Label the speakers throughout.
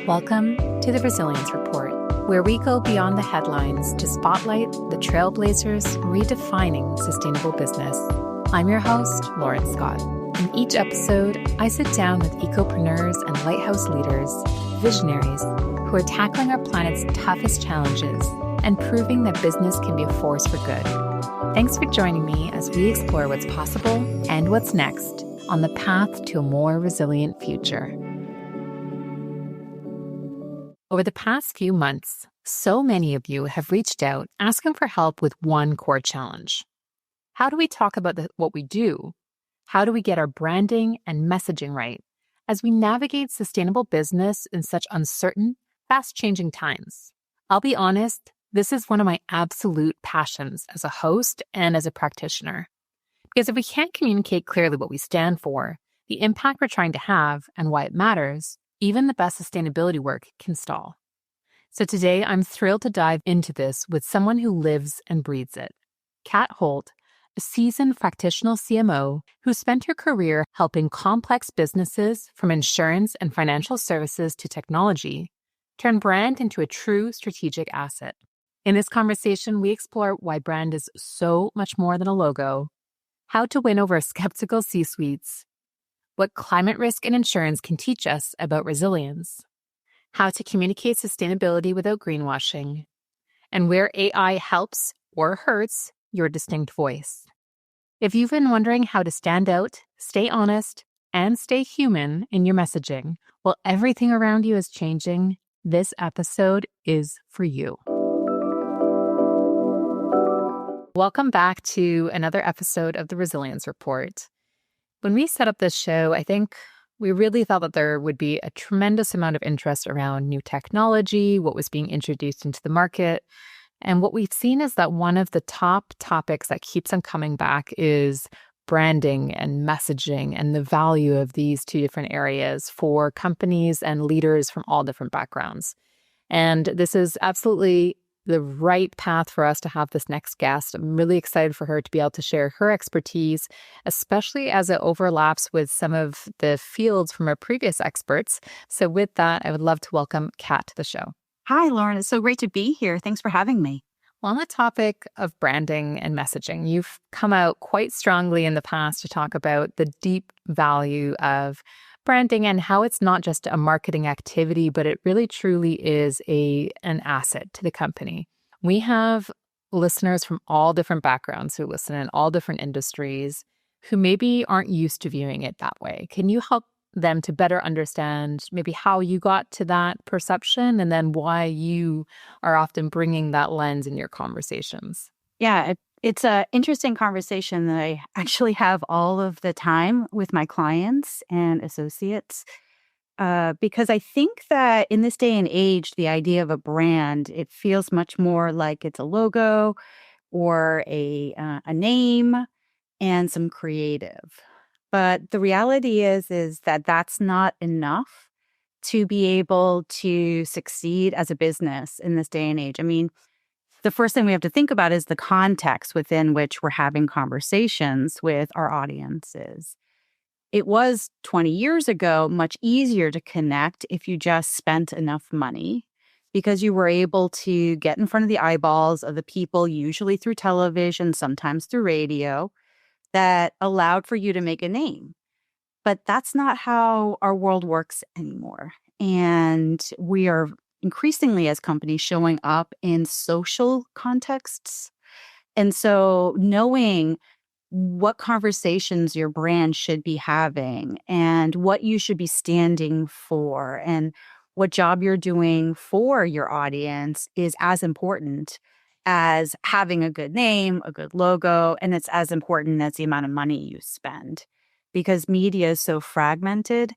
Speaker 1: Welcome to the Resilience Report, where we go beyond the headlines to spotlight the trailblazers redefining sustainable business. I'm your host, Lauren Scott. In each episode, I sit down with ecopreneurs and lighthouse leaders, visionaries, who are tackling our planet's toughest challenges and proving that business can be a force for good. Thanks for joining me as we explore what's possible and what's next on the path to a more resilient future. Over the past few months, so many of you have reached out asking for help with one core challenge. How do we talk about what we do? How do we get our branding and messaging right as we navigate sustainable business in such uncertain, fast-changing times? I'll be honest, this is one of my absolute passions as a host and as a practitioner. Because if we can't communicate clearly what we stand for, the impact we're trying to have, and why it matters, even the best sustainability work can stall. So today, I'm thrilled to dive into this with someone who lives and breathes it. Cat Holt, a seasoned fractional CMO who spent her career helping complex businesses from insurance and financial services to technology turn brand into a true strategic asset. In this conversation, we explore why brand is so much more than a logo, how to win over skeptical C-suites, what climate risk and insurance can teach us about resilience, how to communicate sustainability without greenwashing, and where AI helps or hurts your distinct voice. If you've been wondering how to stand out, stay honest, and stay human in your messaging while everything around you is changing, this episode is for you. Welcome back to another episode of the Resilience Report. When we set up this show, I think we really thought that there would be a tremendous amount of interest around new technology, what was being introduced into the market. And what we've seen is that one of the top topics that keeps on coming back is branding and messaging and the value of these two different areas for companies and leaders from all different backgrounds. And this is absolutely the right path for us to have this next guest. I'm really excited for her to be able to share her expertise, especially as it overlaps with some of the fields from our previous experts. So with that, I would love to welcome Cat to the show.
Speaker 2: Hi, Lauren. It's so great to be here. Thanks for having me.
Speaker 1: Well, on the topic of branding and messaging, you've come out quite strongly in the past to talk about the deep value of branding and how it's not just a marketing activity, but it really truly is an asset to the company. We have listeners from all different backgrounds who listen in all different industries who maybe aren't used to viewing it that way. Can you help them to better understand maybe how you got to that perception and then why you are often bringing that lens in your conversations?
Speaker 2: Yeah, it's an interesting conversation that I actually have all of the time with my clients and associates because I think that in this day and age, the idea of a brand, it feels much more like it's a logo or a name and some creative. But the reality is that that's not enough to be able to succeed as a business in this day and age. I mean, the first thing we have to think about is the context within which we're having conversations with our audiences. It was 20 years ago much easier to connect if you just spent enough money because you were able to get in front of the eyeballs of the people, usually through television, sometimes through radio, that allowed for you to make a name. But that's not how our world works anymore. And we are increasingly as companies showing up in social contexts. And so knowing what conversations your brand should be having and what you should be standing for and what job you're doing for your audience is as important as having a good name, a good logo, and it's as important as the amount of money you spend. Because media is so fragmented,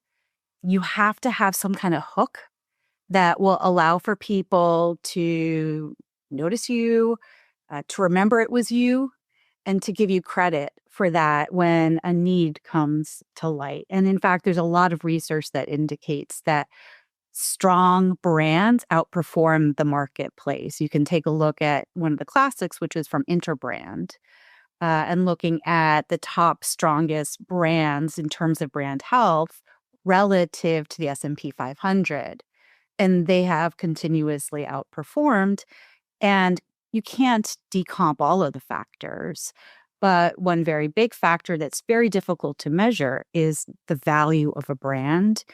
Speaker 2: you have to have some kind of hook that will allow for people to notice you, to remember it was you, and to give you credit for that when a need comes to light. And in fact, there's a lot of research that indicates that strong brands outperform the marketplace. You can take a look at one of the classics, which is from Interbrand, and looking at the top strongest brands in terms of brand health relative to the S&P 500. and they have continuously outperformed. And you can't decomp all of the factors. But one very big factor that's very difficult to measure is the value of a brand.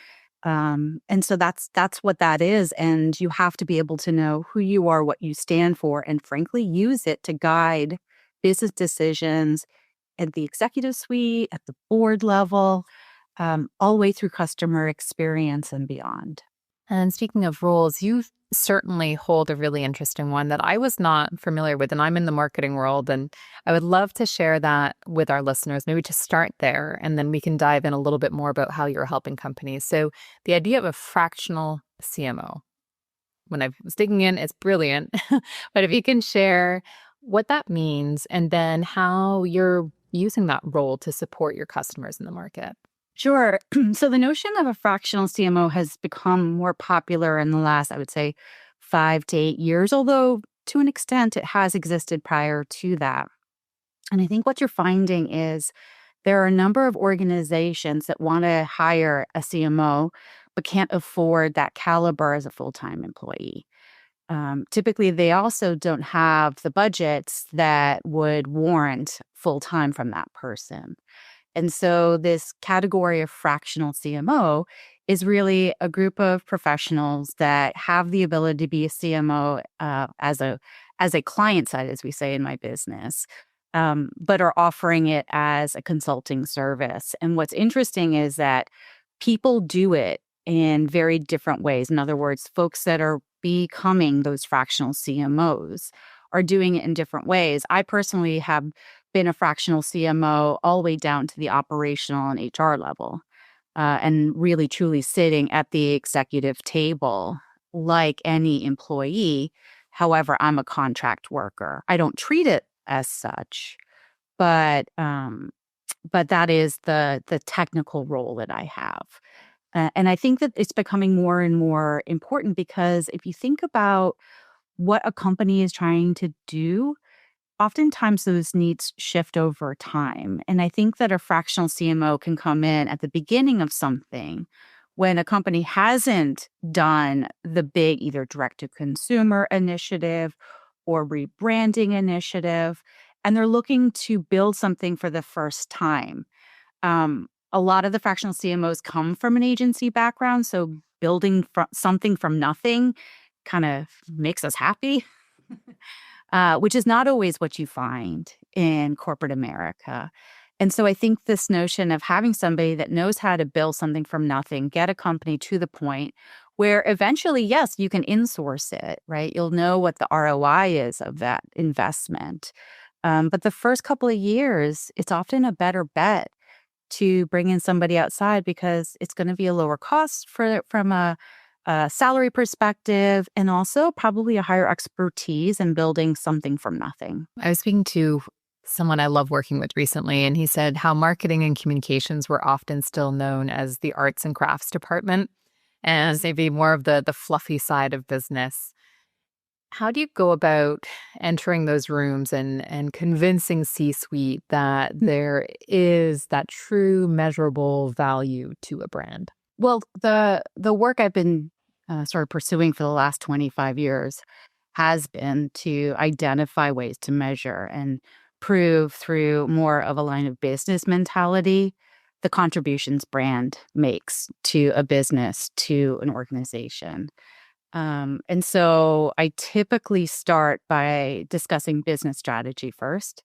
Speaker 2: And so that's what that is. And you have to be able to know who you are, what you stand for, and frankly, use it to guide business decisions at the executive suite, at the board level, all the way through customer experience and beyond.
Speaker 1: And speaking of roles, you certainly hold a really interesting one that I was not familiar with, and I'm in the marketing world, and I would love to share that with our listeners, maybe to start there, and then we can dive in a little bit more about how you're helping companies. So the idea of a fractional CMO, when I was digging in, it's brilliant. But if you can share what that means and then how you're using that role to support your customers in the market.
Speaker 2: Sure. So the notion of a fractional CMO has become more popular in the last, I would say, 5 to 8 years, although to an extent it has existed prior to that. And I think what you're finding is there are a number of organizations that want to hire a CMO, but can't afford that caliber as a full-time employee. Typically, they also don't have the budgets that would warrant full-time from that person. And so this category of fractional CMO is really a group of professionals that have the ability to be a CMO as a client side, as we say in my business, but are offering it as a consulting service. And what's interesting is that people do it in very different ways. In other words, folks that are becoming those fractional CMOs are doing it in different ways. I personally have been a fractional CMO all the way down to the operational and HR level, and really truly sitting at the executive table like any employee. However, I'm a contract worker. I don't treat it as such, but that is the technical role that I have. And I think that it's becoming more and more important because if you think about what a company is trying to do, oftentimes those needs shift over time. And I think that a fractional CMO can come in at the beginning of something when a company hasn't done the big either direct to consumer initiative or rebranding initiative, and they're looking to build something for the first time. A lot of the fractional CMOs come from an agency background, so building something from nothing kind of makes us happy. Which is not always what you find in corporate America. And so I think this notion of having somebody that knows how to build something from nothing, get a company to the point where eventually, yes, you can insource it, right? You'll know what the ROI is of that investment. But the first couple of years, it's often a better bet to bring in somebody outside because it's going to be a lower cost from a salary perspective, and also probably a higher expertise in building something from nothing.
Speaker 1: I was speaking to someone I love working with recently, and he said how marketing and communications were often still known as the arts and crafts department, as maybe more of the fluffy side of business. How do you go about entering those rooms and convincing C-suite that there is that true measurable value to a brand?
Speaker 2: Well, the work I've been sort of pursuing for the last 25 years has been to identify ways to measure and prove through more of a line of business mentality the contributions brand makes to a business, to an organization. And so I typically start by discussing business strategy first,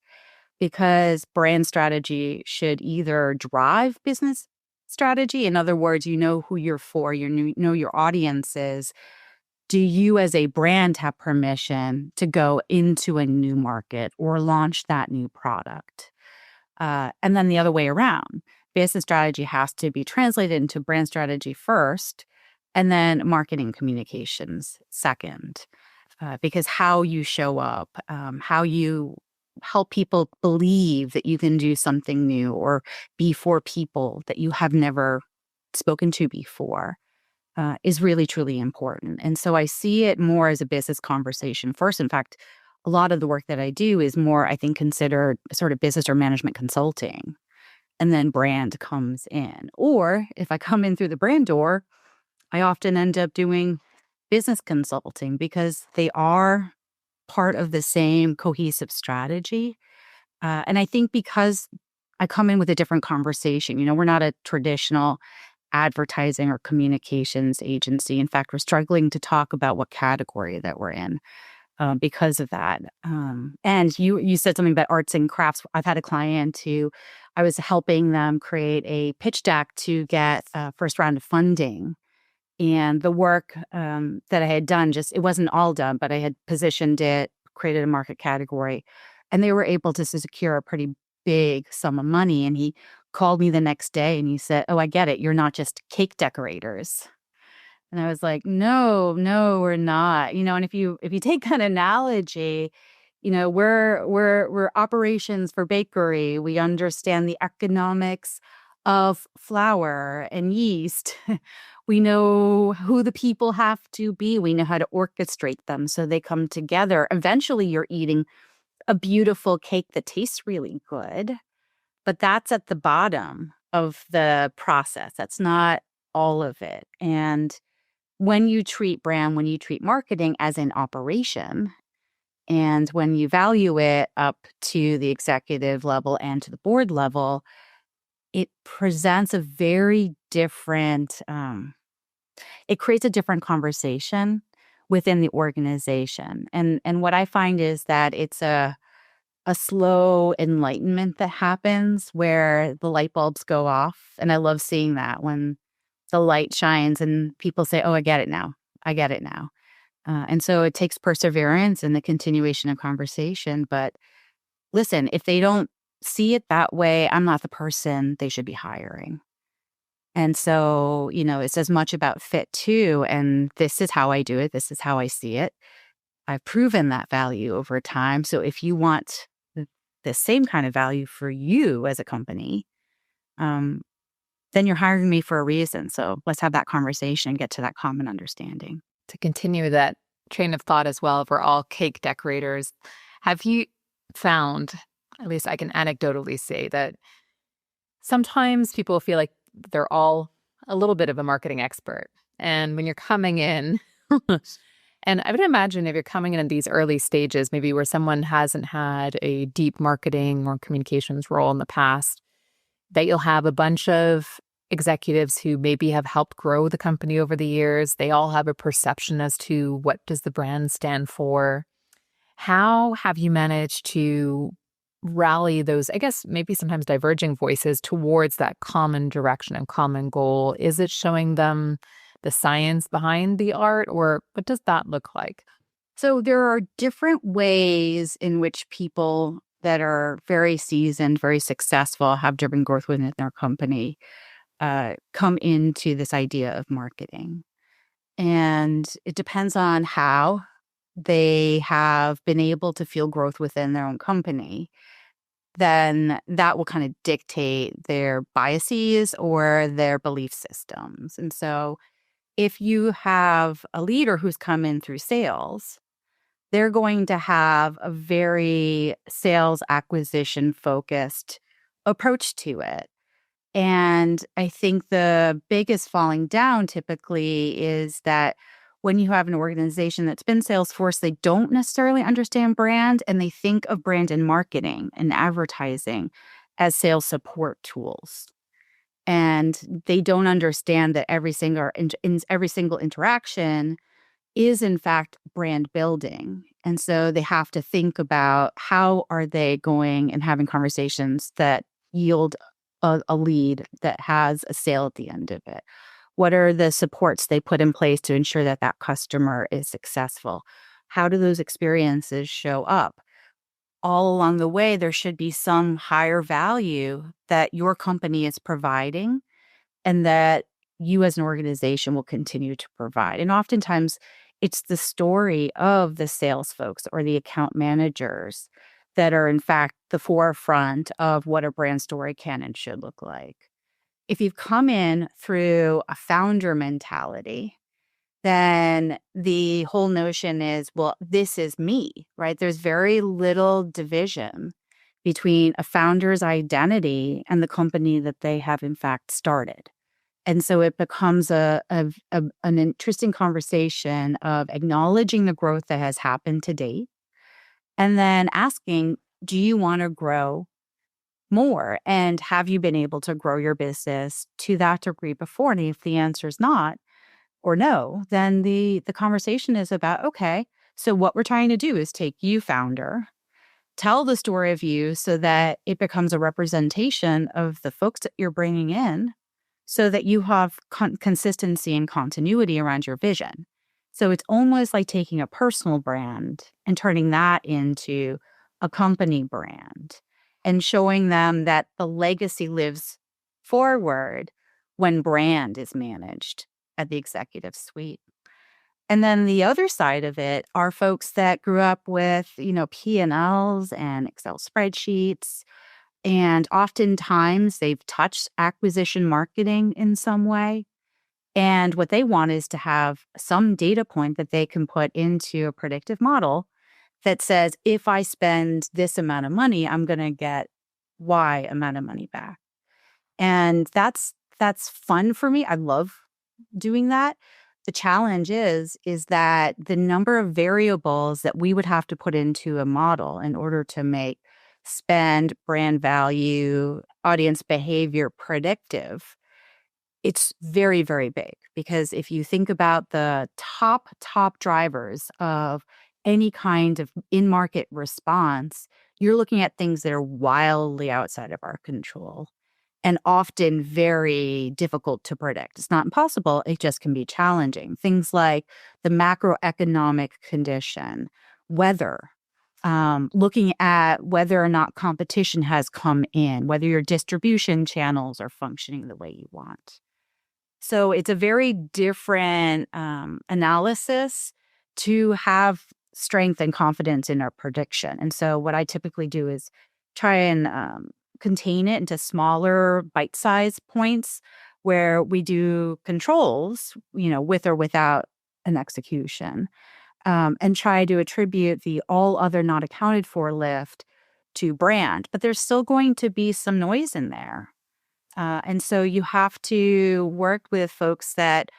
Speaker 2: because brand strategy should either drive business strategy. In other words, you know who you're for, know your audience is. Do you as a brand have permission to go into a new market or launch that new product? And then the other way around, business strategy has to be translated into brand strategy first, and then marketing communications second. Because how you show up, how you help people believe that you can do something new or be for people that you have never spoken to before is really, truly important. And so I see it more as a business conversation first. In fact, a lot of the work that I do is more, I think, considered sort of business or management consulting. And then brand comes in. Or if I come in through the brand door, I often end up doing business consulting because they are part of the same cohesive strategy. And I think because I come in with a different conversation, we're not a traditional advertising or communications agency. In fact, we're struggling to talk about what category that we're in because of that. And you said something about arts and crafts. I've had a client who I was helping them create a pitch deck to get first round of funding. And the work that I had done, it wasn't all done, but I had positioned it, created a market category, and they were able to secure a pretty big sum of money. And he called me the next day and he said, "Oh, I get it. You're not just cake decorators." And I was like, "No, no, we're not." And if you take that analogy, we're operations for bakery. We understand the economics of flour and yeast. We know who the people have to be. We know how to orchestrate them so they come together. Eventually, you're eating a beautiful cake that tastes really good, but that's at the bottom of the process. That's not all of it. And when you treat brand, when you treat marketing as an operation, and when you value it up to the executive level and to the board level, it presents a very different, it creates a different conversation within the organization. And what I find is that it's a slow enlightenment that happens where the light bulbs go off. And I love seeing that when the light shines and people say, "Oh, I get it now. I get it now." And so it takes perseverance and the continuation of conversation. But listen, if they don't see it that way, I'm not the person they should be hiring. And so, it's as much about fit too. And this is how I do it. This is how I see it. I've proven that value over time. So if you want the same kind of value for you as a company, um, then you're hiring me for a reason. So let's have that conversation and get to that common understanding.
Speaker 1: To continue that train of thought as well, if we're all cake decorators, have you found, at least I can anecdotally say, that sometimes people feel like they're all a little bit of a marketing expert? And when you're coming in, and I would imagine if you're coming in these early stages, maybe where someone hasn't had a deep marketing or communications role in the past, that you'll have a bunch of executives who maybe have helped grow the company over the years. They all have a perception as to what does the brand stand for. How have you managed to rally those, I guess, maybe sometimes diverging voices towards that common direction and common goal? Is it showing them the science behind the art, or what does that look like?
Speaker 2: So there are different ways in which people that are very seasoned, very successful, have driven growth within their company, come into this idea of marketing. And it depends on how they have been able to feel growth within their own company. Then that will kind of dictate their biases or their belief systems. And so if you have a leader who's come in through sales, they're going to have a very sales acquisition focused approach to it. And I think the biggest falling down typically is that when you have an organization that's been Salesforce, they don't necessarily understand brand and they think of brand and marketing and advertising as sales support tools. And they don't understand that every single interaction is in fact brand building. And so they have to think about how are they going and having conversations that yield a lead that has a sale at the end of it. What are the supports they put in place to ensure that that customer is successful? How do those experiences show up? All along the way, there should be some higher value that your company is providing and that you as an organization will continue to provide. And oftentimes, it's the story of the sales folks or the account managers that are, in fact, the forefront of what a brand story can and should look like. If you've come in through a founder mentality, then the whole notion is, well, this is me, right? There's very little division between a founder's identity and the company that they have, in fact, started. And so it becomes an interesting conversation of acknowledging the growth that has happened to date and then asking, do you want to grow more? And have you been able to grow your business to that degree before? And if the answer is not or no, then the conversation is about, okay, so what we're trying to do is take you, founder, tell the story of you so that it becomes a representation of the folks that you're bringing in so that you have consistency and continuity around your vision. So it's almost like taking a personal brand and turning that into a company brand and showing them that the legacy lives forward when brand is managed at the executive suite. And then the other side of it are folks that grew up with, P&Ls and Excel spreadsheets. And oftentimes they've touched acquisition marketing in some way. And what they want is to have some data point that they can put into a predictive model that says, if I spend this amount of money, I'm going to get Y amount of money back. And that's fun for me. I love doing that. The challenge is that the number of variables that we would have to put into a model in order to make spend, brand value, audience behavior predictive, it's very, very big. Because if you think about the top drivers of any kind of in-market response, you're looking at things that are wildly outside of our control and often very difficult to predict. It's not impossible, it just can be challenging. Things like the macroeconomic condition, weather, looking at whether or not competition has come in, whether your distribution channels are functioning the way you want. So it's a very different analysis to have strength and confidence in our prediction. And so what I typically do is try and contain it into smaller bite-sized points where we do controls, with or without an execution, and try to attribute the all other not accounted for lift to brand. But there's still going to be some noise in there. And so you have to work with folks that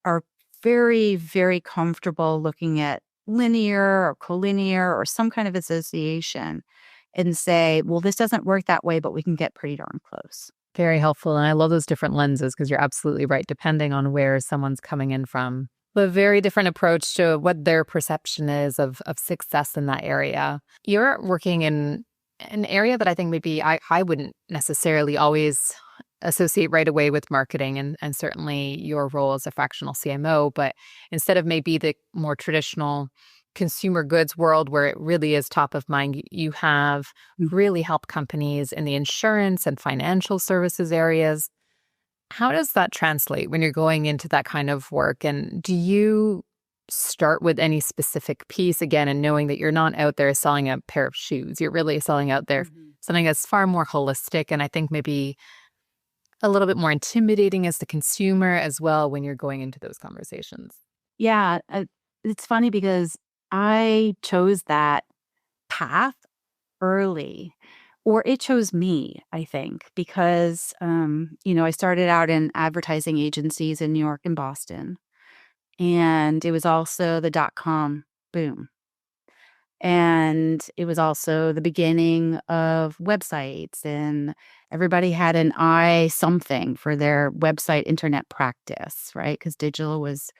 Speaker 2: are very, very comfortable looking at linear or collinear or some kind of association and say, well, this doesn't work that way, but we can get pretty darn close.
Speaker 1: Very helpful. And I love those different lenses because you're absolutely right, depending on where someone's coming in from. A very different approach to what their perception is of success in that area. You're working in an area that I think maybe I wouldn't necessarily always associate right away with marketing and certainly your role as a fractional CMO, but instead of maybe the more traditional consumer goods world where it really is top of mind, you have really helped companies in the insurance and financial services areas. How does that translate when you're going into that kind of work? And do you start with any specific piece again and knowing that you're not out there selling a pair of shoes? You're really selling out there something that's far more holistic and I think maybe a little bit more intimidating as the consumer as well when you're going into those conversations.
Speaker 2: Yeah, it's funny because I chose that path early, or it chose me, I think, because, I started out in advertising agencies in New York and Boston, and it was also the dot-com boom. And it was also the beginning of websites, and everybody had an eye something for their website internet practice, right? Because digital was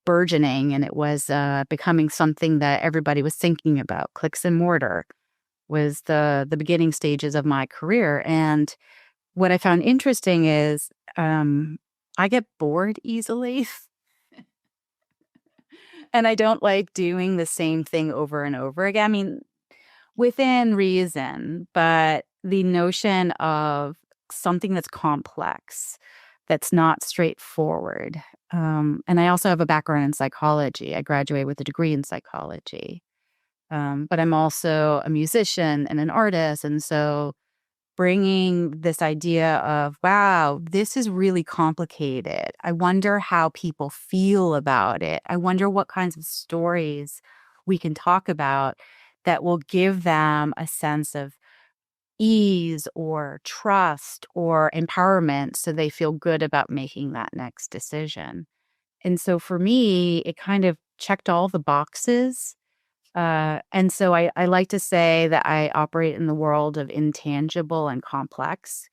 Speaker 2: burgeoning and it was becoming something that everybody was thinking about. Clicks and mortar was the beginning stages of my career. And what I found interesting is I get bored easily. And I don't like doing the same thing over and over again. I mean, within reason, but the notion of something that's complex, that's not straightforward. And I also have a background in psychology. I graduated with a degree in psychology. But I'm also a musician and an artist. And so bringing this idea of, wow, this is really complicated. I wonder how people feel about it. I wonder what kinds of stories we can talk about that will give them a sense of ease or trust or empowerment so they feel good about making that next decision. And so for me, it kind of checked all the boxes. And so I like to say that I operate in the world of intangible and complex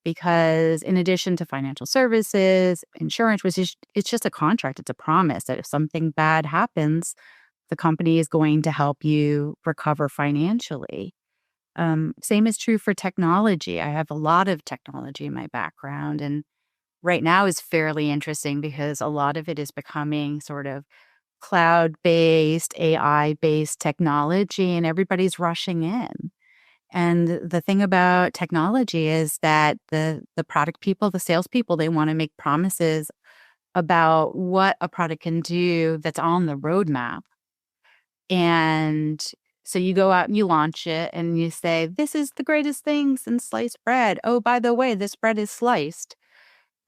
Speaker 2: because in addition to financial services, insurance, which is it's just a contract, it's a promise that if something bad happens, the company is going to help you recover financially. Same is true for technology. I have a lot of technology in my background, and right now is fairly interesting because a lot of it is becoming sort of cloud-based, AI-based technology, and everybody's rushing in. And the thing about technology is that the product people, the salespeople, they want to make promises about what a product can do that's on the roadmap. And so you go out and you launch it and you say, this is the greatest thing since sliced bread. Oh, by the way, this bread is sliced.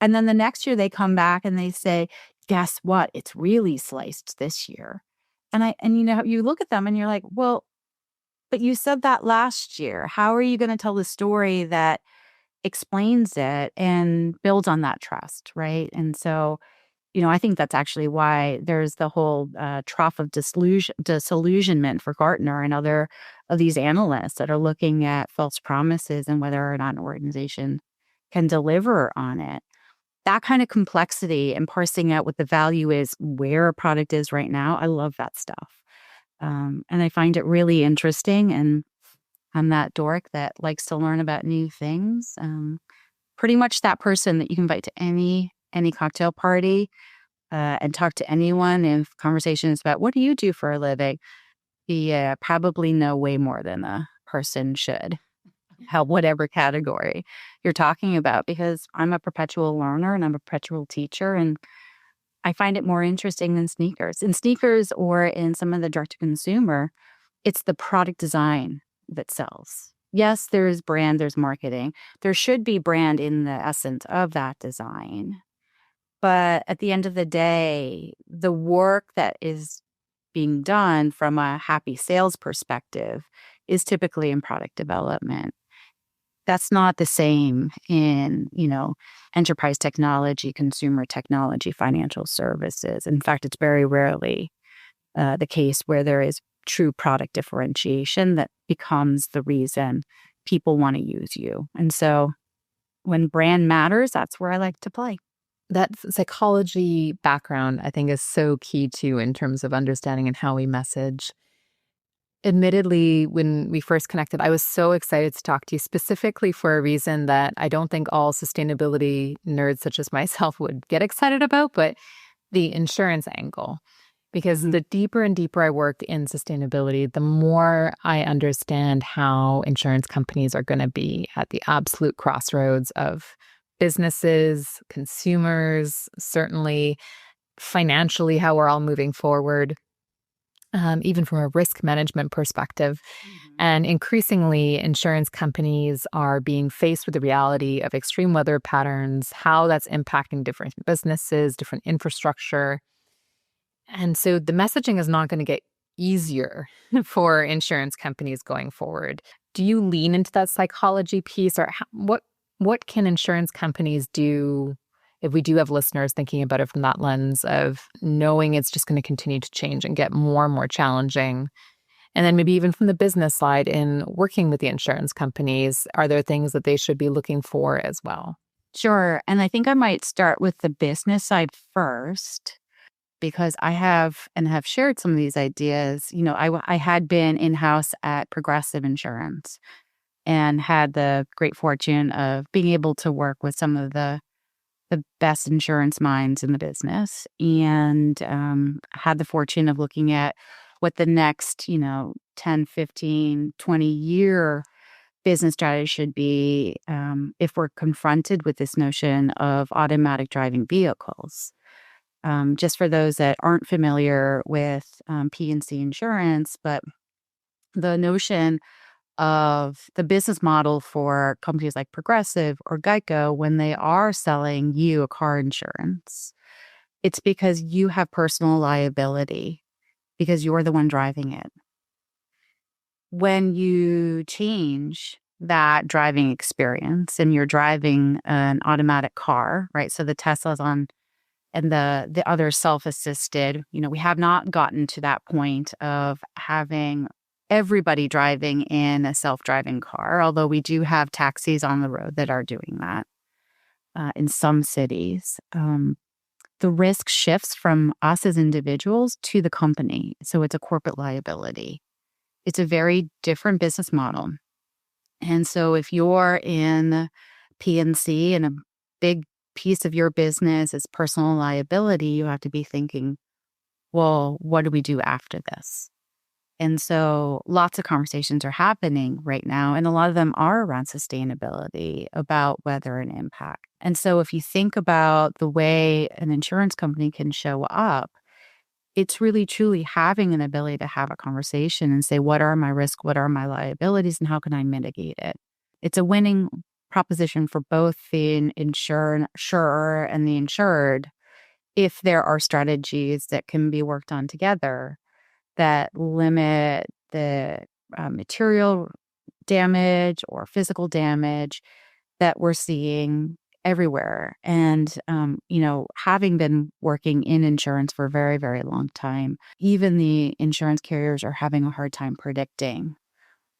Speaker 2: And then the next year they come back and they say, guess what? It's really sliced this year. And you look at them and you're like, well, but you said that last year. How are you going to tell the story that explains it and builds on that trust, right? And so, I think that's actually why there's the whole trough of disillusionment for Gartner and other of these analysts that are looking at false promises and whether or not an organization can deliver on it. That kind of complexity and parsing out what the value is, where a product is right now, I love that stuff. And I find it really interesting. And I'm that dork that likes to learn about new things. Pretty much that person that you can invite to any cocktail party and talk to anyone if conversations about what do you do for a living, you probably know way more than the person should. How whatever category you're talking about, because I'm a perpetual learner and I'm a perpetual teacher, and I find it more interesting than sneakers. In sneakers or in some of the direct to consumer, it's the product design that sells. Yes, there's brand, there's marketing. There should be brand in the essence of that design. But at the end of the day, the work that is being done from a happy sales perspective is typically in product development. That's not the same in, enterprise technology, consumer technology, financial services. In fact, it's very rarely the case where there is true product differentiation that becomes the reason people want to use you. And so when brand matters, that's where I like to play.
Speaker 1: That psychology background, I think, is so key too in terms of understanding and how we message. Admittedly, when we first connected, I was so excited to talk to you specifically for a reason that I don't think all sustainability nerds such as myself would get excited about, but the insurance angle. Because the deeper and deeper I work in sustainability, the more I understand how insurance companies are going to be at the absolute crossroads of businesses, consumers, certainly financially, how we're all moving forward. Even from a risk management perspective. And increasingly, insurance companies are being faced with the reality of extreme weather patterns, how that's impacting different businesses, different infrastructure. And so the messaging is not going to get easier for insurance companies going forward. Do you lean into that psychology piece, or what can insurance companies do if we do have listeners thinking about it from that lens of knowing it's just going to continue to change and get more and more challenging? And then maybe even from the business side in working with the insurance companies, are there things that they should be looking for as well?
Speaker 2: Sure. And I think I might start with the business side first, because I have shared some of these ideas. I had been in-house at Progressive Insurance and had the great fortune of being able to work with some of the best insurance minds in the business, and had the fortune of looking at what the next, 10, 15, 20-year business strategy should be if we're confronted with this notion of automatic driving vehicles. Just for those that aren't familiar with P&C insurance, but the notion of the business model for companies like Progressive or Geico when they are selling you a car insurance, it's because you have personal liability because you're the one driving it. When you change that driving experience and you're driving an automatic car, right? So the Tesla's on and the other self-assisted, we have not gotten to that point of having everybody driving in a self-driving car, although we do have taxis on the road that are doing that in some cities. The risk shifts from us as individuals to the company. So it's a corporate liability. It's a very different business model. And so if you're in P&C and a big piece of your business is personal liability, you have to be thinking, well, what do we do after this? And so lots of conversations are happening right now, and a lot of them are around sustainability, about weather and impact. And so if you think about the way an insurance company can show up, it's really truly having an ability to have a conversation and say, what are my risks? What are my liabilities? And how can I mitigate it? It's a winning proposition for both the insurer and the insured if there are strategies that can be worked on together that limit the material damage or physical damage that we're seeing everywhere. And, having been working in insurance for a very, very long time, even the insurance carriers are having a hard time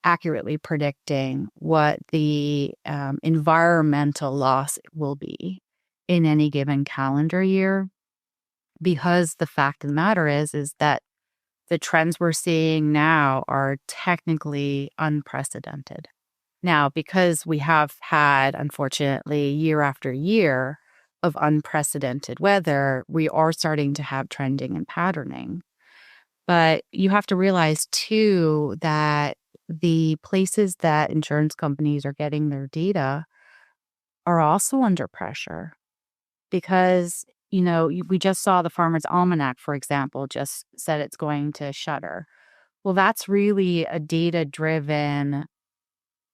Speaker 2: accurately predicting what the environmental loss will be in any given calendar year. Because the fact of the matter is that the trends we're seeing now are technically unprecedented. Now, because we have had, unfortunately, year after year of unprecedented weather, we are starting to have trending and patterning. But you have to realize, too, that the places that insurance companies are getting their data are also under pressure because, we just saw the Farmer's Almanac, for example, just said it's going to shutter. Well, that's really a data-driven.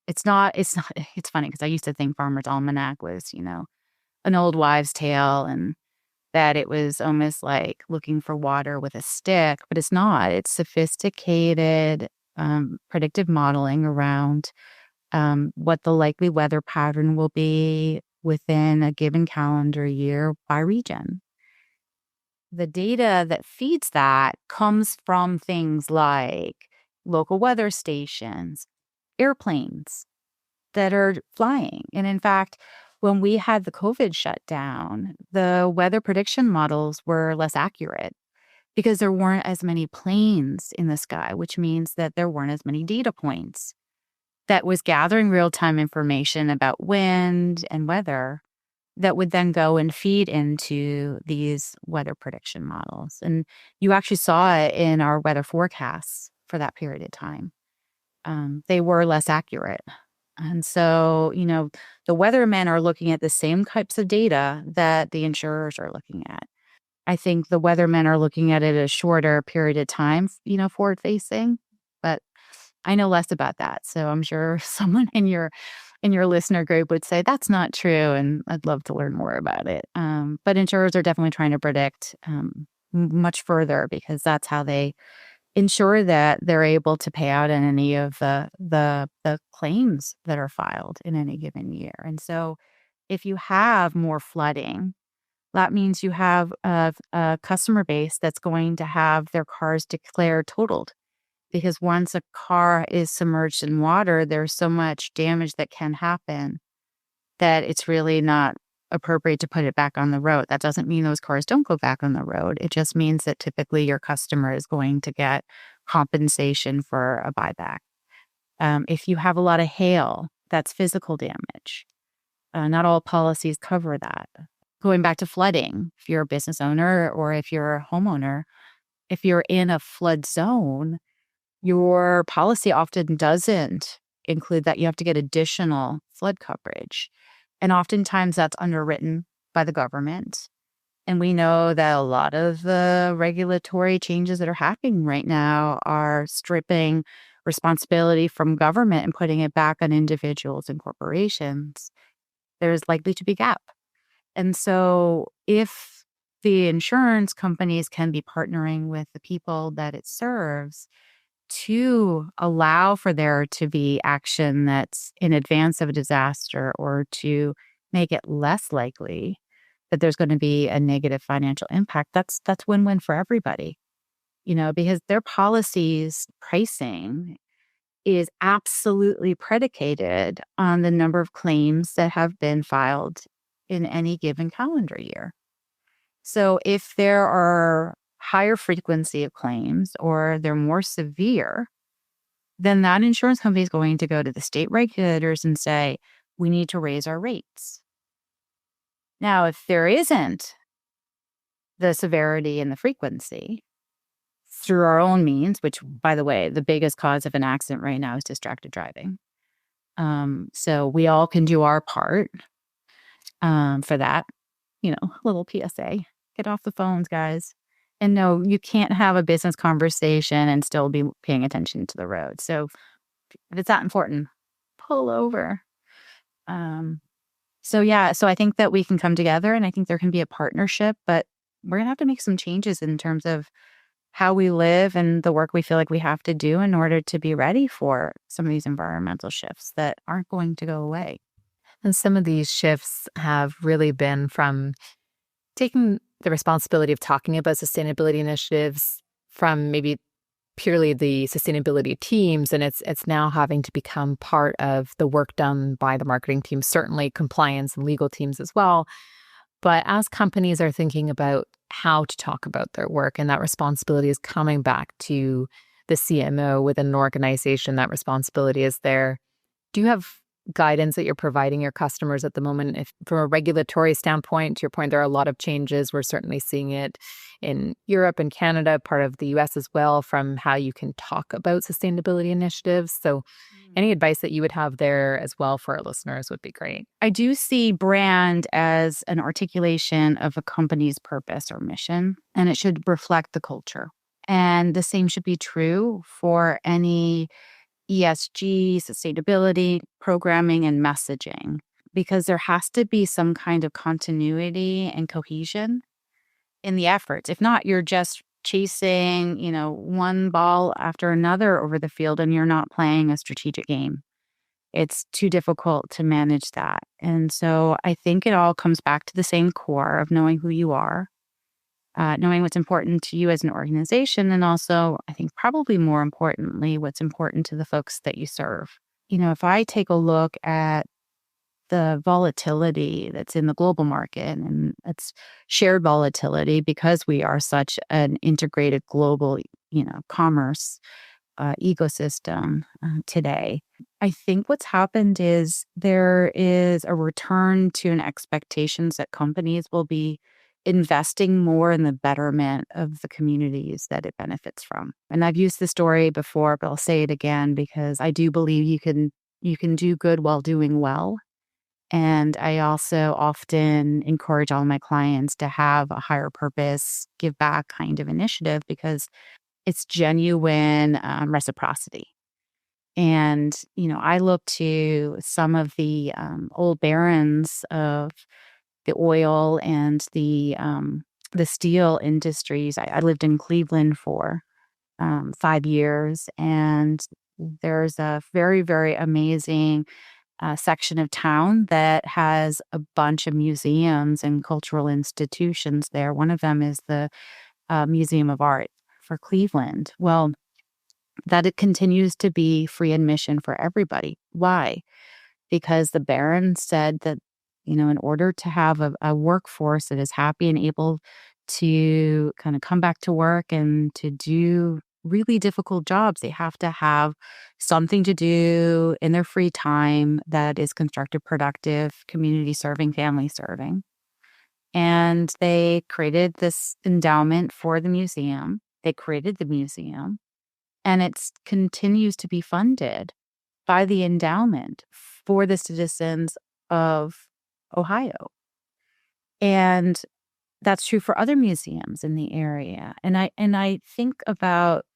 Speaker 2: It's funny because I used to think Farmer's Almanac was, an old wives' tale and that it was almost like looking for water with a stick, but it's not. It's sophisticated predictive modeling around what the likely weather pattern will be within a given calendar year by region. The data that feeds that comes from things like local weather stations, airplanes that are flying. And in fact, when we had the COVID shutdown, the weather prediction models were less accurate because there weren't as many planes in the sky, which means that there weren't as many data points that was gathering real-time information about wind and weather that would then go and feed into these weather prediction models. And you actually saw it in our weather forecasts for that period of time. They were less accurate. And so, the weathermen are looking at the same types of data that the insurers are looking at. I think the weathermen are looking at it a shorter period of time, forward facing, but I know less about that. So I'm sure someone in your listener group would say that's not true, and I'd love to learn more about it. But insurers are definitely trying to predict much further because that's how they ensure that they're able to pay out in any of the claims that are filed in any given year. And so if you have more flooding, that means you have a customer base that's going to have their cars declared totaled. Because once a car is submerged in water, there's so much damage that can happen that it's really not appropriate to put it back on the road. That doesn't mean those cars don't go back on the road. It just means that typically your customer is going to get compensation for a buyback. If you have a lot of hail, that's physical damage. Not all policies cover that. Going back to flooding, if you're a business owner or if you're a homeowner, if you're in a flood zone, your policy often doesn't include that you have to get additional flood coverage. And oftentimes that's underwritten by the government. And we know that a lot of the regulatory changes that are happening right now are stripping responsibility from government and putting it back on individuals and corporations. There's likely to be a gap. And so if the insurance companies can be partnering with the people that it serves, to allow for there to be action that's in advance of a disaster, or to make it less likely that there's going to be a negative financial impact, that's win-win for everybody, because their policies pricing is absolutely predicated on the number of claims that have been filed in any given calendar year. So if there are higher frequency of claims or they're more severe, then that insurance company is going to go to the state regulators and say, we need to raise our rates. Now, if there isn't the severity and the frequency through our own means, which, by the way, the biggest cause of an accident right now is distracted driving. So we all can do our part for that, little PSA. Get off the phones, guys. And no, you can't have a business conversation and still be paying attention to the road. So if it's that important, pull over. So I think that we can come together, and I think there can be a partnership, but we're going to have to make some changes in terms of how we live and the work we feel like we have to do in order to be ready for some of these environmental shifts that aren't going to go away.
Speaker 1: And some of these shifts have really been from taking the responsibility of talking about sustainability initiatives from maybe purely the sustainability teams, and it's now having to become part of the work done by the marketing team, certainly compliance and legal teams as well. But as companies are thinking about how to talk about their work, and that responsibility is coming back to the CMO within an organization, that responsibility is there. Do you have guidance that you're providing your customers at the moment? If from a regulatory standpoint, to your point, there are a lot of changes. We're certainly seeing it in Europe and Canada, part of the US as well, from how you can talk about sustainability initiatives. So any advice that you would have there as well for our listeners would be great.
Speaker 2: I do see brand as an articulation of a company's purpose or mission, and it should reflect the culture. And the same should be true for any ESG, sustainability, programming, and messaging, because there has to be some kind of continuity and cohesion in the efforts. If not, you're just chasing, one ball after another over the field, and you're not playing a strategic game. It's too difficult to manage that. And so I think it all comes back to the same core of knowing who you are, knowing what's important to you as an organization, and also, I think probably more importantly, what's important to the folks that you serve. If I take a look at the volatility that's in the global market, and it's shared volatility because we are such an integrated global, commerce ecosystem today. I think what's happened is there is a return to an expectations that companies will be investing more in the betterment of the communities that it benefits from. And I've used this story before, but I'll say it again because I do believe you can do good while doing well. And I also often encourage all my clients to have a higher purpose, give back kind of initiative, because it's genuine reciprocity. And, I look to some of the old barons of the oil and the steel industries. I lived in Cleveland for 5 years, and there's a very, very amazing section of town that has a bunch of museums and cultural institutions there. One of them is the Museum of Art for Cleveland. Well, that it continues to be free admission for everybody. Why? Because the Baron said that, in order to have a workforce that is happy and able to kind of come back to work and to do really difficult jobs, they have to have something to do in their free time that is constructive, productive, community serving, family serving. And they created this endowment for the museum. They created the museum, and it continues to be funded by the endowment for the citizens of Ohio. And that's true for other museums in the area. And I think about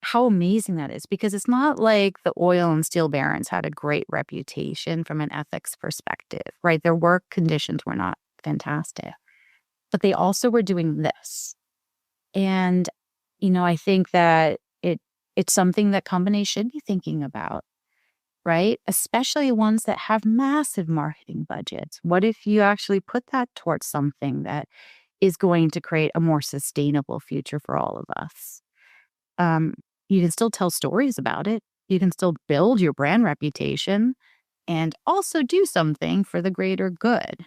Speaker 2: how amazing that is, because it's not like the oil and steel barons had a great reputation from an ethics perspective, right? Their work conditions were not fantastic, but they also were doing this. And, I think that It's something that companies should be thinking about, right? Especially ones that have massive marketing budgets. What if you actually put that towards something that is going to create a more sustainable future for all of us? Um, you can still tell stories about it. You can still build your brand reputation and also do something for the greater good.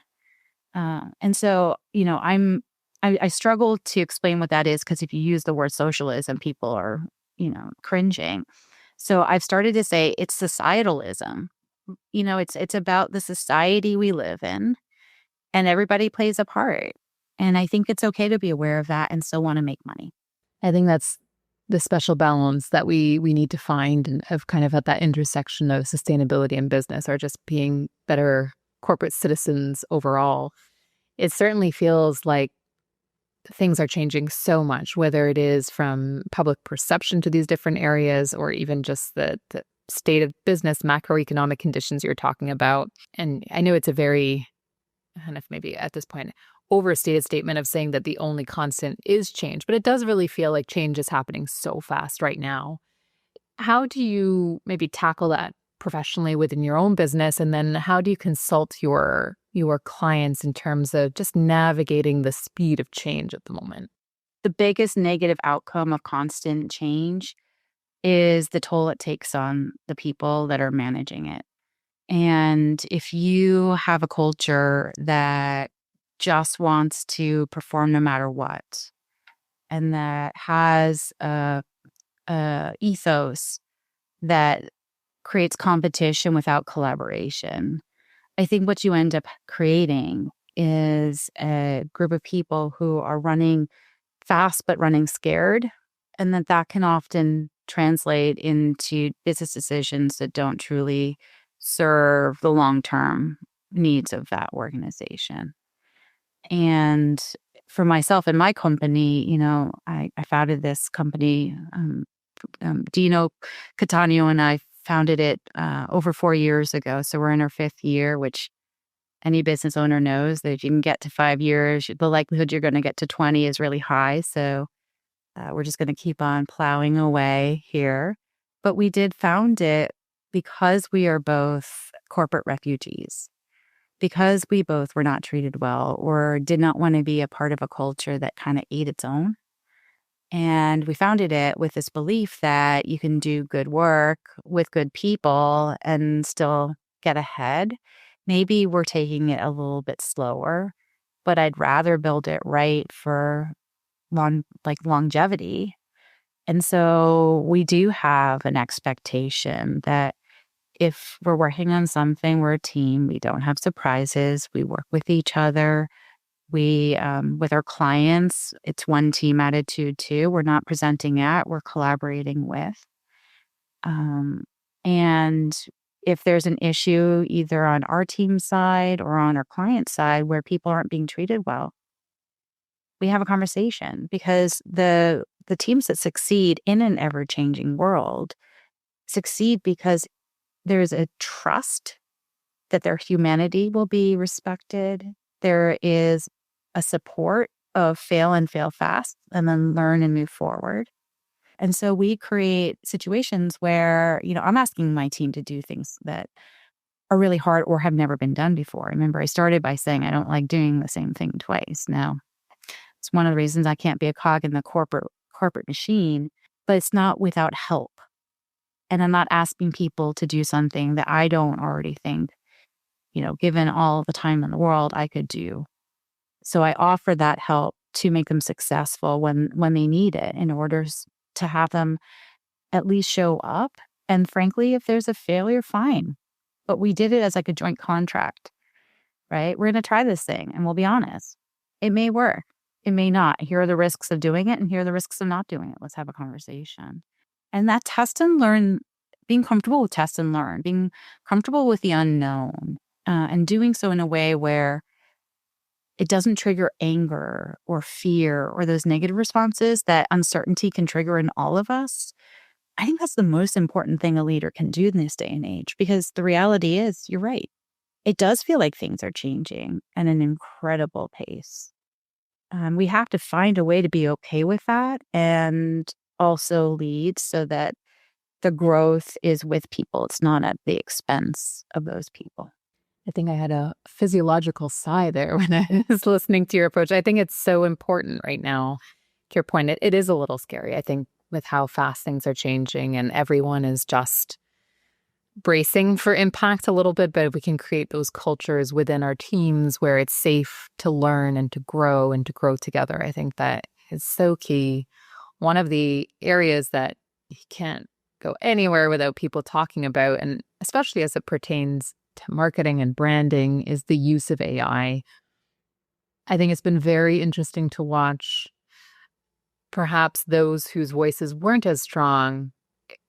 Speaker 2: And so, I struggle to explain what that is because if you use the word socialism, people are, cringing. So I've started to say it's societalism. It's about the society we live in, and everybody plays a part. And I think it's okay to be aware of that and still want to make money.
Speaker 1: I think that's the special balance that we need to find and of kind of at that intersection of sustainability and business or just being better corporate citizens overall. It certainly feels like things are changing so much, whether it is from public perception to these different areas or even just the state of business, macroeconomic conditions you're talking about. And I know it's a very, kind of maybe at this point, overstated statement of saying that the only constant is change, but it does really feel like change is happening so fast right now. How do you maybe tackle that professionally within your own business? And then how do you consult your clients in terms of just navigating the speed of change at the moment?
Speaker 2: The biggest negative outcome of constant change is the toll it takes on the people that are managing it. And if you have a culture that just wants to perform no matter what, and that has a ethos that creates competition without collaboration, I think what you end up creating is a group of people who are running fast but running scared, and that can often translate into business decisions that don't truly serve the long-term needs of that organization. And for myself and my company, I founded this company. Dino Catania and I founded it over 4 years ago. So we're in our fifth year, which any business owner knows that if you can get to 5 years, the likelihood you're going to get to 20 is really high. So we're just going to keep on plowing away here. But we did found it because we are both corporate refugees, because we both were not treated well or did not want to be a part of a culture that kind of ate its own. And we founded it with this belief that you can do good work with good people and still get ahead. Maybe we're taking it a little bit slower, but I'd rather build it right for longevity. And so we do have an expectation that if we're working on something, we're a team. We don't have surprises. We work with each other. With our clients, it's one team attitude too. We're not presenting at, we're collaborating with. And if there's an issue either on our team side or on our client side where people aren't being treated well, we have a conversation because the teams that succeed in an ever-changing world succeed because there's a trust that their humanity will be respected. There is a support of fail and fail fast and then learn and move forward. And so we create situations where, I'm asking my team to do things that are really hard or have never been done before. Remember, I started by saying I don't like doing the same thing twice. Now, it's one of the reasons I can't be a cog in the corporate machine, but it's not without help. And I'm not asking people to do something that I don't already think, given all the time in the world, I could do. So I offer that help to make them successful when they need it in order to have them at least show up. And frankly, if there's a failure, fine. But we did it as like a joint contract, right? We're going to try this thing and we'll be honest. It may work. It may not. Here are the risks of doing it and here are the risks of not doing it. Let's have a conversation. And that test and learn, being comfortable with test and learn, being comfortable with the unknown, and doing so in a way where it doesn't trigger anger or fear or those negative responses that uncertainty can trigger in all of us. I think that's the most important thing a leader can do in this day and age, because the reality is, you're right. It does feel like things are changing at an incredible pace. We have to find a way to be okay with that and also lead so that the growth is with people. It's not at the expense of those people.
Speaker 1: I think I had a physiological sigh there when I was listening to your approach. I think it's so important right now. To your point, it is a little scary, I think, with how fast things are changing and everyone is just bracing for impact a little bit. But if we can create those cultures within our teams where it's safe to learn and to grow together, I think that is so key. One of the areas that you can't go anywhere without people talking about, and especially as it pertains to marketing and branding, is the use of AI. I think it's been very interesting to watch perhaps those whose voices weren't as strong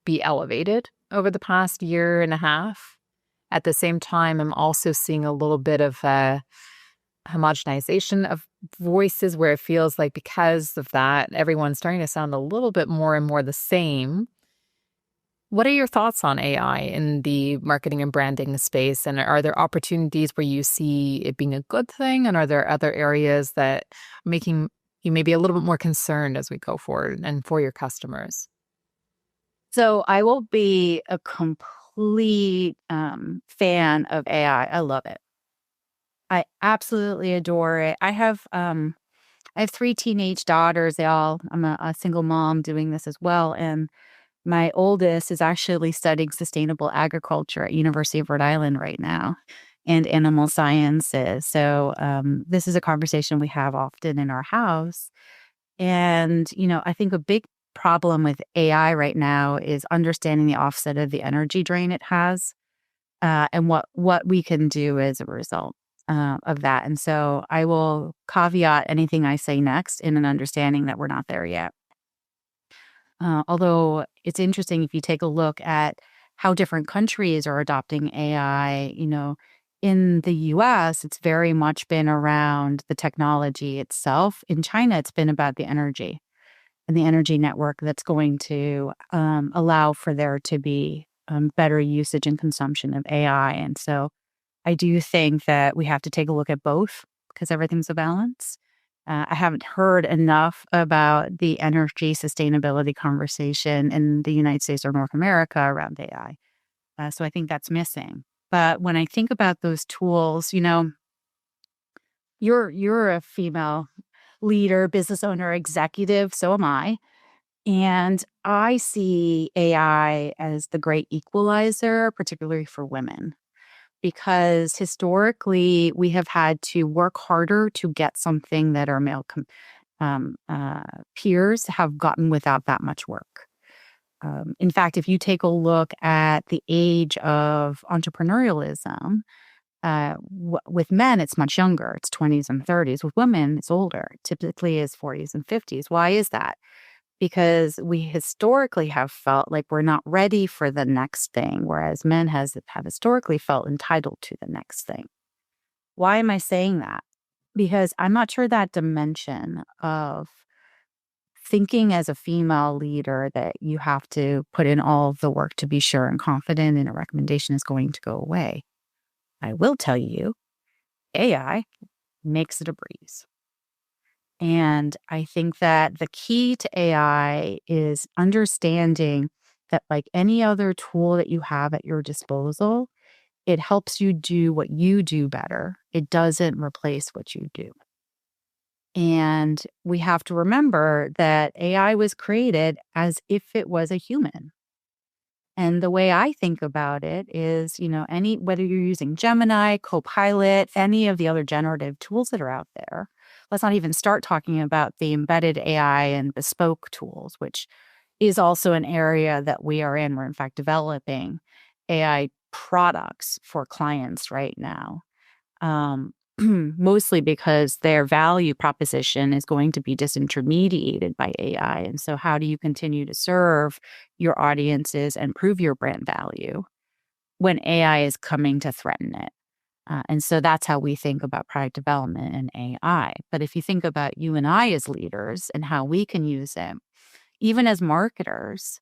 Speaker 1: be elevated over the past year and a half. At the same time, I'm also seeing a little bit of a homogenization of voices where it feels like because of that, everyone's starting to sound a little bit more and more the same. What are your thoughts on AI in the marketing and branding space? And are there opportunities where you see it being a good thing? And are there other areas that are making you maybe a little bit more concerned as we go forward and for your customers?
Speaker 2: So I will be a complete fan of AI. I love it. I absolutely adore it. I have three teenage daughters. I'm a single mom doing this as well, and my oldest is actually studying sustainable agriculture at University of Rhode Island right now, and animal sciences. So this is a conversation we have often in our house. And I think a big problem with AI right now is understanding the offset of the energy drain it has, and what we can do as a result of that. And so I will caveat anything I say next in an understanding that we're not there yet. Although it's interesting if you take a look at how different countries are adopting AI, in the US, it's very much been around the technology itself. In China, it's been about the energy and the energy network that's going to allow for there to be better usage and consumption of AI. And so I do think that we have to take a look at both because everything's a balance. I haven't heard enough about the energy sustainability conversation in the United States or North America around AI. So I think that's missing. But when I think about those tools, you're a female leader, business owner, executive, so am I. And I see AI as the great equalizer, particularly for women, because historically we have had to work harder to get something that our male peers have gotten without that much work. In fact, if you take a look at the age of entrepreneurialism, with men, it's much younger. It's 20s and 30s. With women, it's older. It typically is 40s and 50s. Why is that? Because we historically have felt like we're not ready for the next thing, whereas men have historically felt entitled to the next thing. Why am I saying that? Because I'm not sure that dimension of thinking as a female leader that you have to put in all of the work to be sure and confident in a recommendation is going to go away. I will tell you, AI makes it a breeze. And I think that the key to AI is understanding that, like any other tool that you have at your disposal, it helps you do what you do better. It doesn't replace what you do. And we have to remember that AI was created as if it was a human. And the way I think about it is, whether you're using Gemini, Copilot, any of the other generative tools that are out there, let's not even start talking about the embedded AI and bespoke tools, which is also an area that we are in. We're in fact developing AI products for clients right now. Mostly because their value proposition is going to be disintermediated by AI. And so how do you continue to serve your audiences and prove your brand value when AI is coming to threaten it? And so that's how we think about product development and AI. But if you think about you and I as leaders and how we can use it, even as marketers,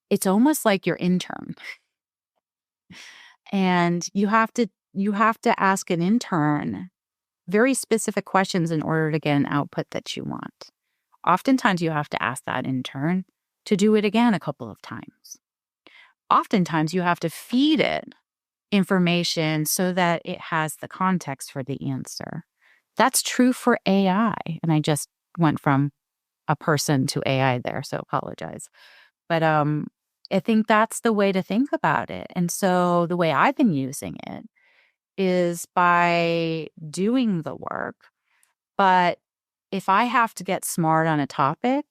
Speaker 2: it's almost like your intern. And you have to ask an intern very specific questions in order to get an output that you want. Oftentimes you have to ask that intern to do it again a couple of times. Oftentimes you have to feed it information so that it has the context for the answer. That's true for AI. And I just went from a person to AI there, so apologize. But I think that's the way to think about it. And so the way I've been using it is by doing the work. But if I have to get smart on a topic,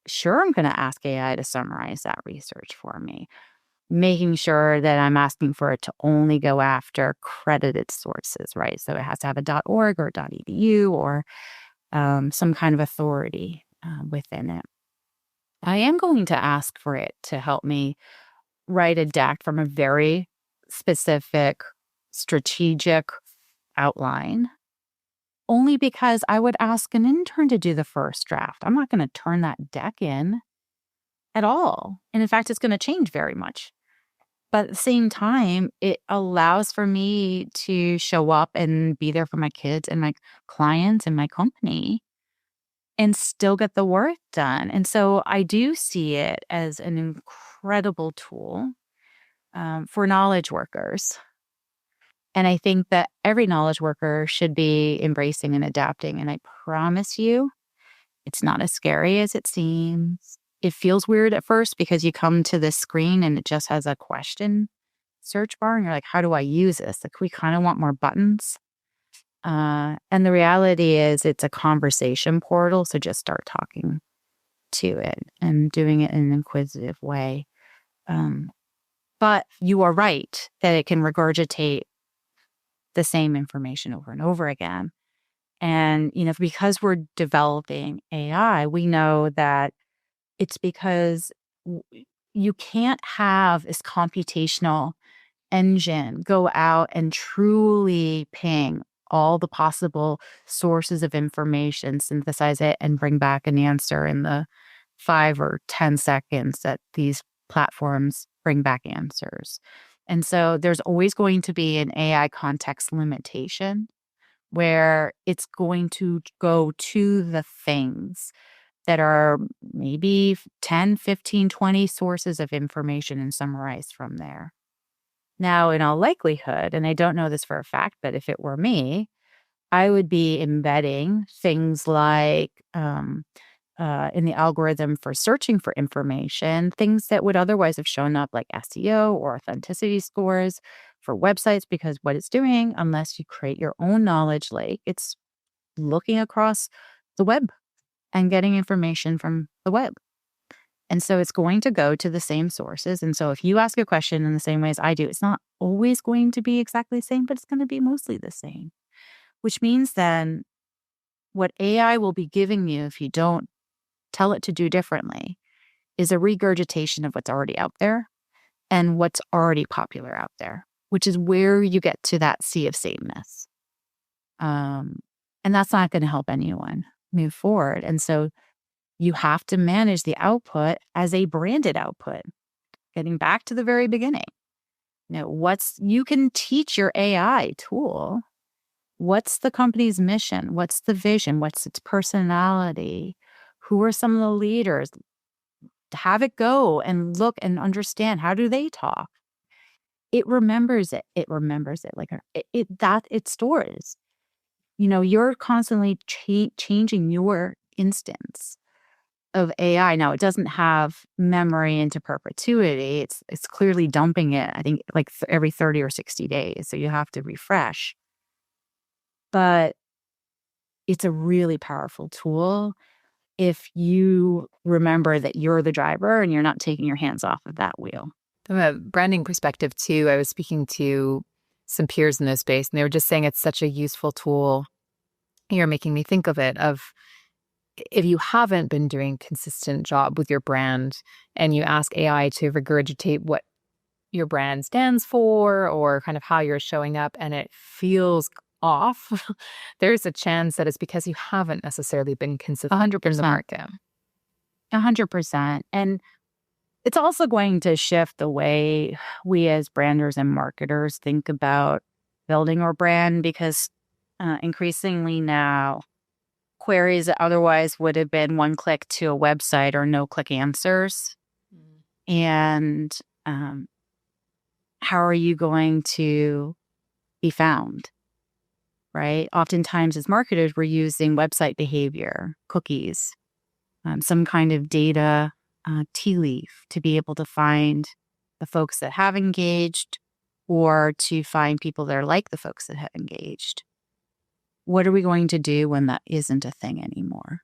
Speaker 2: sure, I'm going to ask AI to summarize that research for me, making sure that I'm asking for it to only go after credited sources, right? So it has to have a .org or .edu or some kind of authority within it. I am going to ask for it to help me write a deck from a very specific strategic outline, only because I would ask an intern to do the first draft. I'm not going to turn that deck in at all. And in fact, it's going to change very much. But at the same time, it allows for me to show up and be there for my kids and my clients and my company and still get the work done. And so I do see it as an incredible tool for knowledge workers. And I think that every knowledge worker should be embracing and adapting. And I promise you, it's not as scary as it seems. It feels weird at first because you come to this screen and it just has a question search bar. And you're like, how do I use this? Like, we kind of want more buttons. And the reality is it's a conversation portal. So just start talking to it and doing it in an inquisitive way. But you are right that it can regurgitate the same information over and over again. And, because we're developing AI, we know that it's because you can't have this computational engine go out and truly ping all the possible sources of information, synthesize it, and bring back an answer in the 5 or 10 seconds that these platforms bring back answers. And so there's always going to be an AI context limitation where it's going to go to the things that are maybe 10, 15, 20 sources of information and summarize from there. Now, in all likelihood, and I don't know this for a fact, but if it were me, I would be embedding things like in the algorithm for searching for information, things that would otherwise have shown up like SEO or authenticity scores for websites, because what it's doing, unless you create your own knowledge lake, it's looking across the web and getting information from the web. And so it's going to go to the same sources. And so if you ask a question in the same way as I do, it's not always going to be exactly the same, but it's going to be mostly the same, which means then what AI will be giving you if you don't tell it to do differently is a regurgitation of what's already out there and what's already popular out there, which is where you get to that sea of sameness. And that's not going to help anyone move forward. And so you have to manage the output as a branded output. Getting back to the very beginning, you can teach your AI tool, what's the company's mission? What's the vision? What's its personality? Who are some of the leaders? Have it go and look and understand, how do they talk? It remembers it. It remembers it like it stores. You're constantly changing your instance of AI. Now, it doesn't have memory into perpetuity. It's clearly dumping it, I think, like every 30 or 60 days. So you have to refresh. But it's a really powerful tool if you remember that you're the driver and you're not taking your hands off of that wheel.
Speaker 1: From a branding perspective, too, I was speaking to some peers in this space, and they were just saying it's such a useful tool. You're making me think of it, of if you haven't been doing a consistent job with your brand and you ask AI to regurgitate what your brand stands for or kind of how you're showing up and it feels off, there's a chance that it's because you haven't necessarily been consistent
Speaker 2: 100%.
Speaker 1: in the market.
Speaker 2: 100%. And it's also going to shift the way we as branders and marketers think about building our brand, because increasingly now, queries that otherwise would have been one click to a website or no click answers. And how are you going to be found, right? Oftentimes as marketers, we're using website behavior, cookies, some kind of data tea leaf to be able to find the folks that have engaged or to find people that are like the folks that have engaged. What are we going to do when that isn't a thing anymore?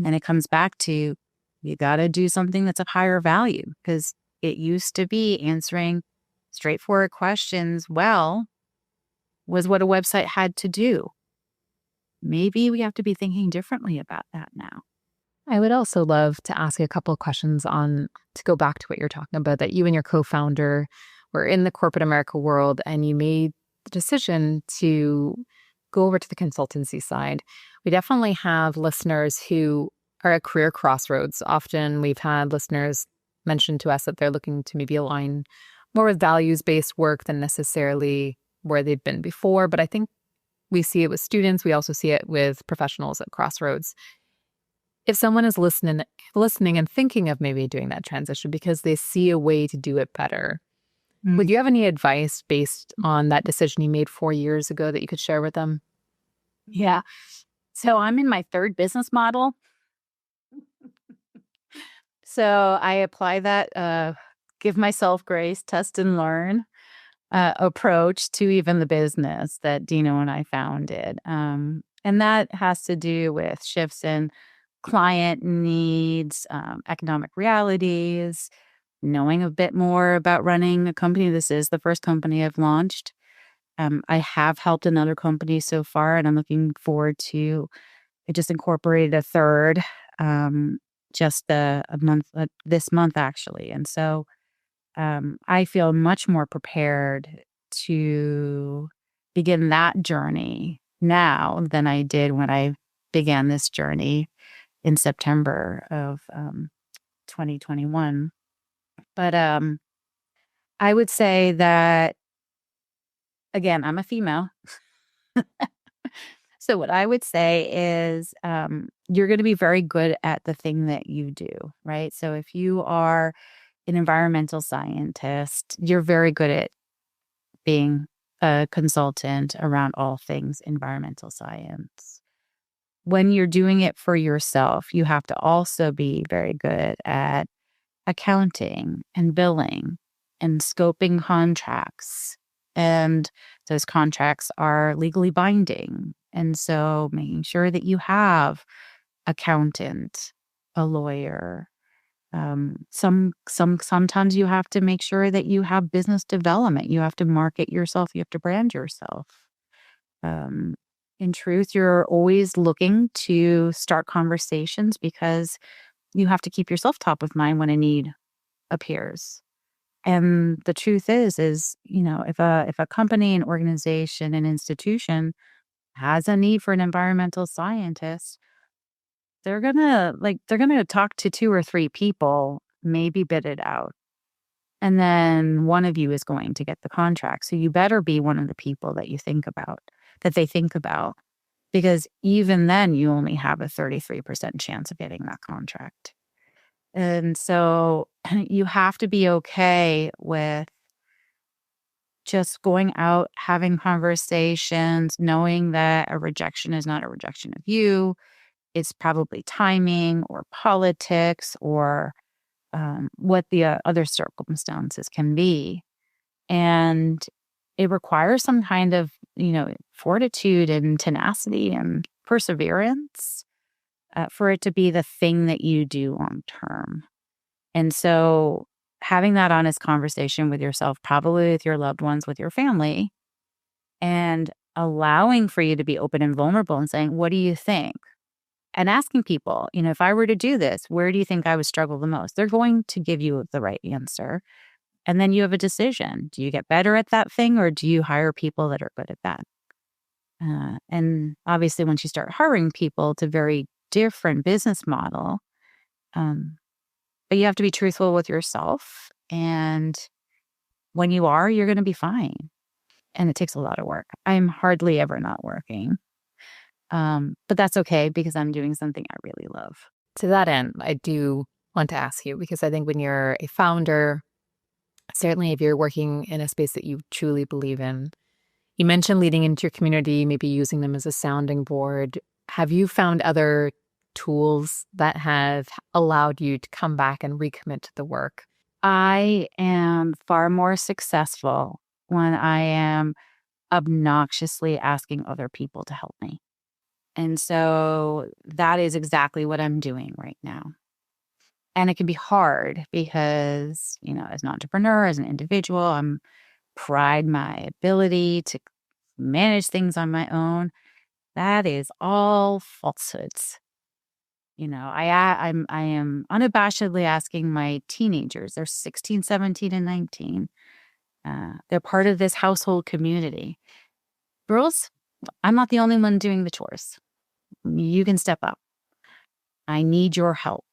Speaker 2: And it comes back to, you got to do something that's of higher value, because it used to be answering straightforward questions well was what a website had to do. Maybe we have to be thinking differently about that now.
Speaker 1: I would also love to ask you a couple of questions to go back to what you're talking about, that you and your co-founder were in the corporate America world and you made the decision to go over to the consultancy side. We definitely have listeners who are at career crossroads. Often we've had listeners mention to us that they're looking to maybe align more with values-based work than necessarily where they've been before. But I think we see it with students. We also see it with professionals at crossroads. If someone is listening and thinking of maybe doing that transition because they see a way to do it better, would you have any advice based on that decision you made 4 years ago that you could share with them?
Speaker 2: Yeah. So I'm in my third business model. So I apply that give myself grace, test and learn approach to even the business that Dino and I founded. And that has to do with shifts in client needs, economic realities, knowing a bit more about running a company. This is the first company I've launched. I have helped another company so far, and I'm looking forward to, I just incorporated a third just a month, this month actually. And so I feel much more prepared to begin that journey now than I did when I began this journey in September of 2021. But I would say that, again, I'm a female. So what I would say is you're going to be very good at the thing that you do, right? So if you are an environmental scientist, you're very good at being a consultant around all things environmental science. When you're doing it for yourself, you have to also be very good at accounting and billing and scoping contracts. And those contracts are legally binding. And so making sure that you have accountant, a lawyer. Sometimes you have to make sure that you have business development. You have to market yourself. You have to brand yourself. In truth, you're always looking to start conversations because you have to keep yourself top of mind when a need appears. And the truth is, if a company, an organization, an institution has a need for an environmental scientist, they're gonna talk to 2 or 3 people, maybe bid it out. And then one of you is going to get the contract. So you better be one of the people that they think about, because even then you only have a 33% chance of getting that contract. And so you have to be okay with just going out, having conversations, knowing that a rejection is not a rejection of you. It's probably timing or politics or what the other circumstances can be. And it requires some kind of, fortitude and tenacity and perseverance for it to be the thing that you do long term. And so having that honest conversation with yourself, probably with your loved ones, with your family, and allowing for you to be open and vulnerable and saying, what do you think? And asking people, if I were to do this, where do you think I would struggle the most? They're going to give you the right answer. And then you have a decision. Do you get better at that thing, or do you hire people that are good at that? And obviously, once you start hiring people, it's a very different business model. But you have to be truthful with yourself. And when you are, you're going to be fine. And it takes a lot of work. I'm hardly ever not working. But that's okay because I'm doing something I really love.
Speaker 1: To that end, I do want to ask you, because I think when you're a founder, certainly if you're working in a space that you truly believe in, you mentioned leading into your community, maybe using them as a sounding board. Have you found other tools that have allowed you to come back and recommit to the work?
Speaker 2: I am far more successful when I am obnoxiously asking other people to help me. And so that is exactly what I'm doing right now. And it can be hard because, as an entrepreneur, as an individual, I'm pride my ability to manage things on my own. That is all falsehoods. I am unabashedly asking my teenagers, they're 16, 17, and 19. They're part of this household community. Girls, I'm not the only one doing the chores. You can step up. I need your help.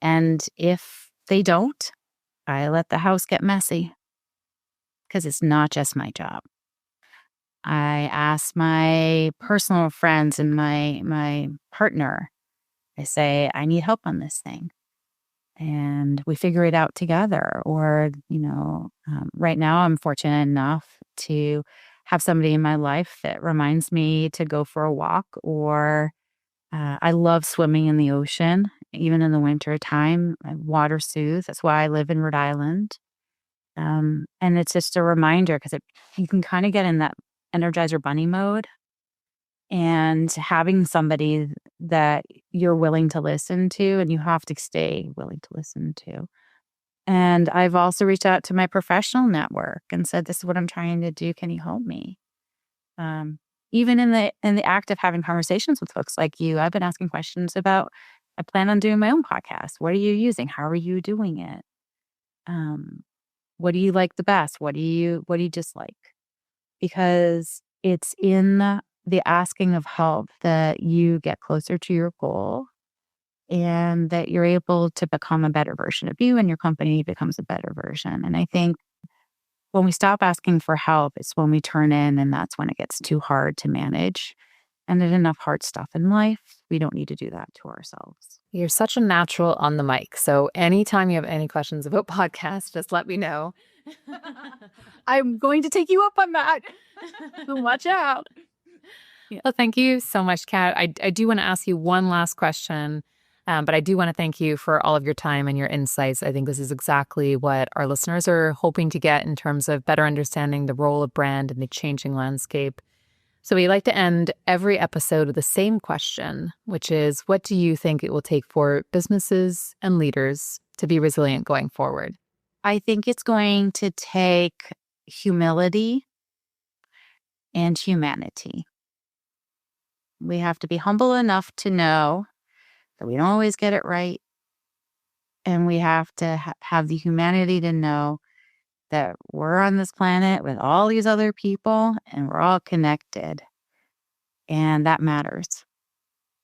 Speaker 2: And if they don't, I let the house get messy because it's not just my job. I ask my personal friends and my partner, I say, I need help on this thing. And we figure it out together. Or, right now I'm fortunate enough to have somebody in my life that reminds me to go for a walk, or I love swimming in the ocean, even in the winter time. Water soothes. That's why I live in Rhode Island. And it's just a reminder because you can kind of get in that Energizer Bunny mode, and having somebody that you're willing to listen to, and you have to stay willing to listen to. And I've also reached out to my professional network and said, this is what I'm trying to do. Can you help me? Even in the act of having conversations with folks like you, I've been asking questions about, I plan on doing my own podcast. What are you using? How are you doing it? What do you like the best? What do you dislike? Because it's in the asking of help that you get closer to your goal, and that you're able to become a better version of you, and your company becomes a better version. And I think when we stop asking for help, it's when we turn in, and that's when it gets too hard to manage. And there's enough hard stuff in life. We don't need to do that to ourselves.
Speaker 1: You're such a natural on the mic. So anytime you have any questions about podcasts, just let me know.
Speaker 2: I'm going to take you up on that. Watch out.
Speaker 1: Yeah. Well, thank you so much, Kat. I do want to ask you one last question, but I do want to thank you for all of your time and your insights. I think this is exactly what our listeners are hoping to get in terms of better understanding the role of brand in the changing landscape. So we like to end every episode with the same question, which is, what do you think it will take for businesses and leaders to be resilient going forward?
Speaker 2: I think it's going to take humility and humanity. We have to be humble enough to know that we don't always get it right. And we have to have the humanity to know that we're on this planet with all these other people and we're all connected. And that matters.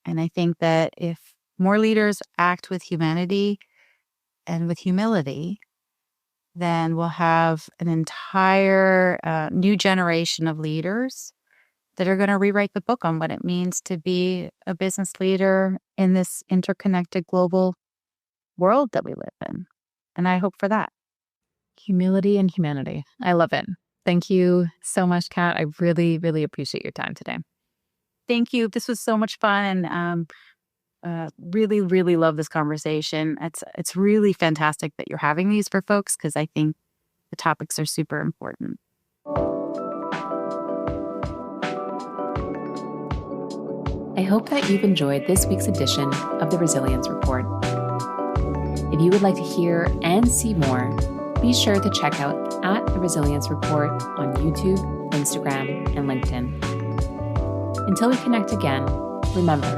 Speaker 2: And I think that if more leaders act with humanity and with humility, then we'll have an entire new generation of leaders that are going to rewrite the book on what it means to be a business leader in this interconnected global world that we live in. And I hope for that.
Speaker 1: Humility and humanity. I love it. Thank you so much, Kat. I really, really appreciate your time today.
Speaker 2: Thank you. This was so much fun, and really, really love this conversation. It's really fantastic that you're having these for folks, because I think the topics are super important.
Speaker 1: I hope that you've enjoyed this week's edition of the Resilience Report. If you would like to hear and see more, be sure to check out @The Resilience Report on YouTube, Instagram, and LinkedIn. Until we connect again, remember,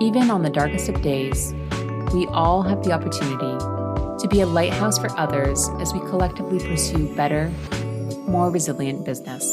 Speaker 1: even on the darkest of days, we all have the opportunity to be a lighthouse for others as we collectively pursue better, more resilient business.